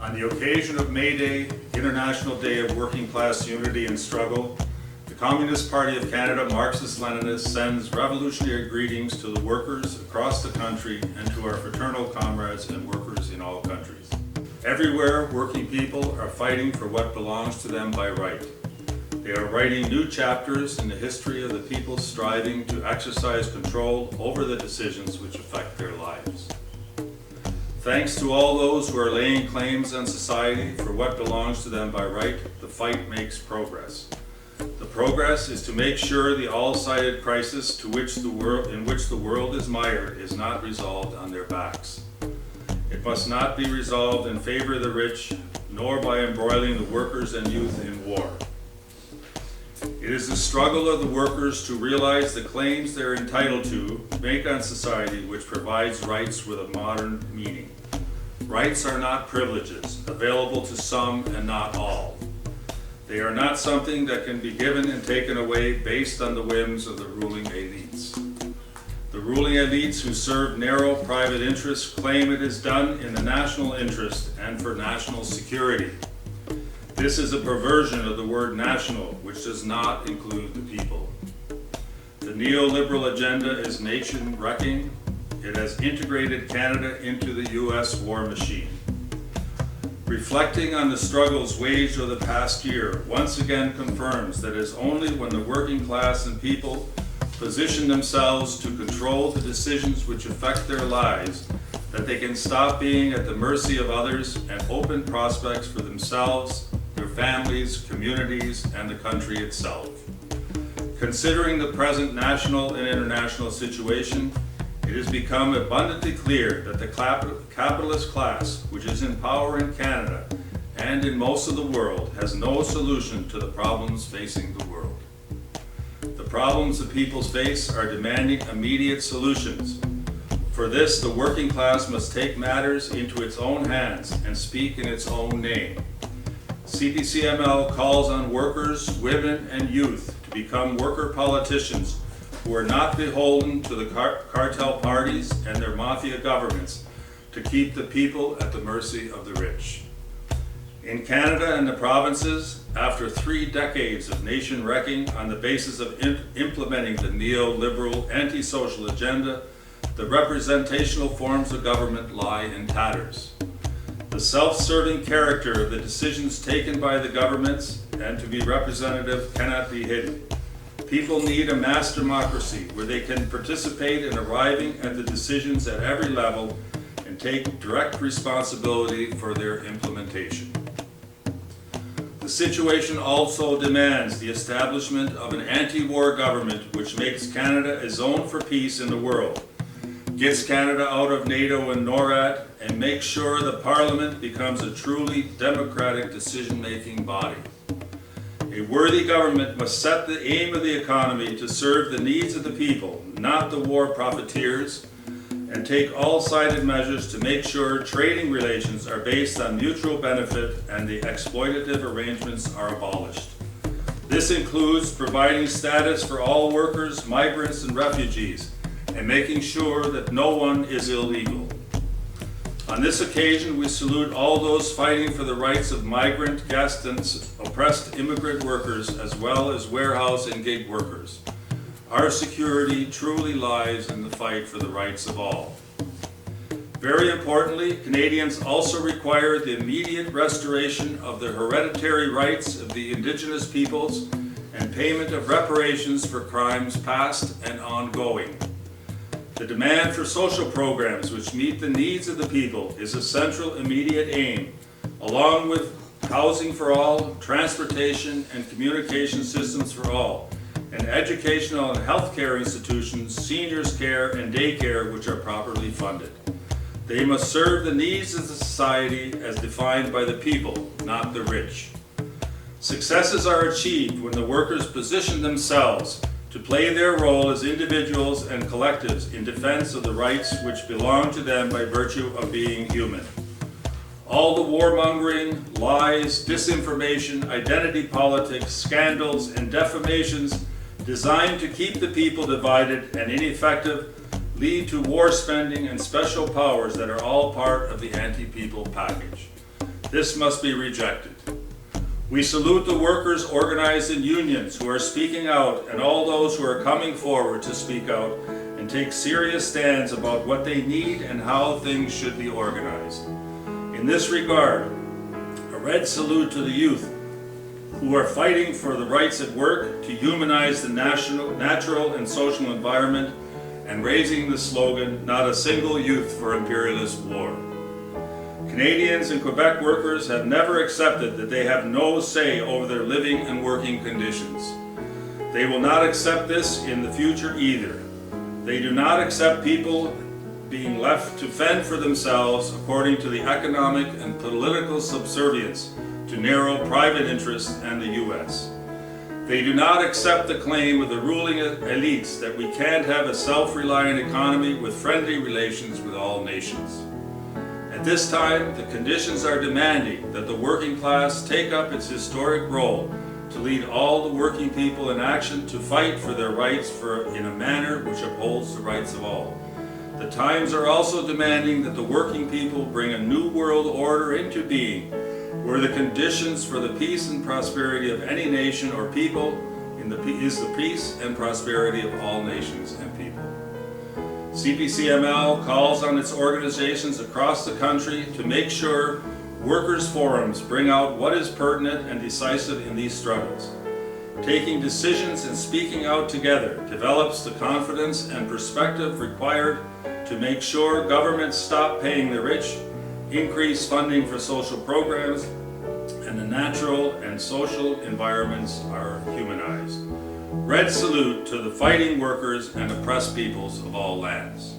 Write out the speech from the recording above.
On the occasion of May Day, International Day of Working Class Unity and Struggle, the Communist Party of Canada Marxist-Leninist sends revolutionary greetings to the workers across the country and to our fraternal comrades and workers in all countries. Everywhere, working people are fighting for what belongs to them by right. They are writing new chapters in the history of the people striving to exercise control over the decisions which affect their lives. Thanks to all those who are laying claims on society for what belongs to them by right, the fight makes progress. The progress is to make sure the all-sided crisis in which the world is mired is not resolved on their backs. It must not be resolved in favor of the rich, nor by embroiling the workers and youth in war. It is the struggle of the workers to realize the claims they are entitled to make on society which provides rights with a modern meaning. Rights are not privileges, available to some and not all. They are not something that can be given and taken away based on the whims of the ruling elites. The ruling elites who serve narrow private interests claim it is done in the national interest and for national security. This is a perversion of the word national, which does not include the people. The neoliberal agenda is nation-wrecking. It has integrated Canada into the US war machine. Reflecting on the struggles waged over the past year once again confirms that it is only when the working class and people position themselves to control the decisions which affect their lives that they can stop being at the mercy of others and open prospects for themselves, their families, communities, and the country itself. Considering the present national and international situation, it has become abundantly clear that the capitalist class, which is in power in Canada and in most of the world, has no solution to the problems facing the world. The problems the peoples face are demanding immediate solutions. For this, the working class must take matters into its own hands and speak in its own name. CPCML calls on workers, women, and youth to become worker politicians who are not beholden to the cartel parties and their mafia governments to keep the people at the mercy of the rich. In Canada and the provinces, after 3 decades of nation wrecking on the basis of implementing the neoliberal anti-social agenda, the representational forms of government lie in tatters. The self-serving character of the decisions taken by the governments and to be representative cannot be hidden. People need a mass democracy where they can participate in arriving at the decisions at every level and take direct responsibility for their implementation. The situation also demands the establishment of an anti-war government which makes Canada a zone for peace in the world, gets Canada out of NATO and NORAD, and makes sure the Parliament becomes a truly democratic decision-making body. A worthy government must set the aim of the economy to serve the needs of the people, not the war profiteers, and take all-sided measures to make sure trading relations are based on mutual benefit and the exploitative arrangements are abolished. This includes providing status for all workers, migrants, and refugees, and making sure that no one is illegal. On this occasion, we salute all those fighting for the rights of migrant, guest, and oppressed immigrant workers, as well as warehouse and gig workers. Our security truly lies in the fight for the rights of all. Very importantly, Canadians also require the immediate restoration of the hereditary rights of the Indigenous peoples and payment of reparations for crimes past and ongoing. The demand for social programs which meet the needs of the people is a central immediate aim, along with housing for all, transportation and communication systems for all, and educational and healthcare institutions, seniors care and daycare which are properly funded. They must serve the needs of the society as defined by the people, not the rich. Successes are achieved when the workers position themselves to play their role as individuals and collectives in defense of the rights which belong to them by virtue of being human. All the warmongering, lies, disinformation, identity politics, scandals, and defamations designed to keep the people divided and ineffective lead to war spending and special powers that are all part of the anti-people package. This must be rejected. We salute the workers organized in unions who are speaking out and all those who are coming forward to speak out and take serious stands about what they need and how things should be organized. In this regard, a red salute to the youth who are fighting for the rights at work to humanize the natural and social environment and raising the slogan, "Not a single youth for imperialist war." Canadians and Quebec workers have never accepted that they have no say over their living and working conditions. They will not accept this in the future either. They do not accept people being left to fend for themselves according to the economic and political subservience to narrow private interests and the U.S. They do not accept the claim of the ruling elites that we can't have a self-reliant economy with friendly relations with all nations. At this time, the conditions are demanding that the working class take up its historic role to lead all the working people in action to fight for their rights in a manner which upholds the rights of all. The times are also demanding that the working people bring a new world order into being, where the conditions for the peace and prosperity of any nation or people is the peace and prosperity of all nations and people. CPCML calls on its organizations across the country to make sure workers' forums bring out what is pertinent and decisive in these struggles. Taking decisions and speaking out together develops the confidence and perspective required to make sure governments stop paying the rich, increase funding for social programs, and the natural and social environments are humanized. Red salute to the fighting workers and oppressed peoples of all lands.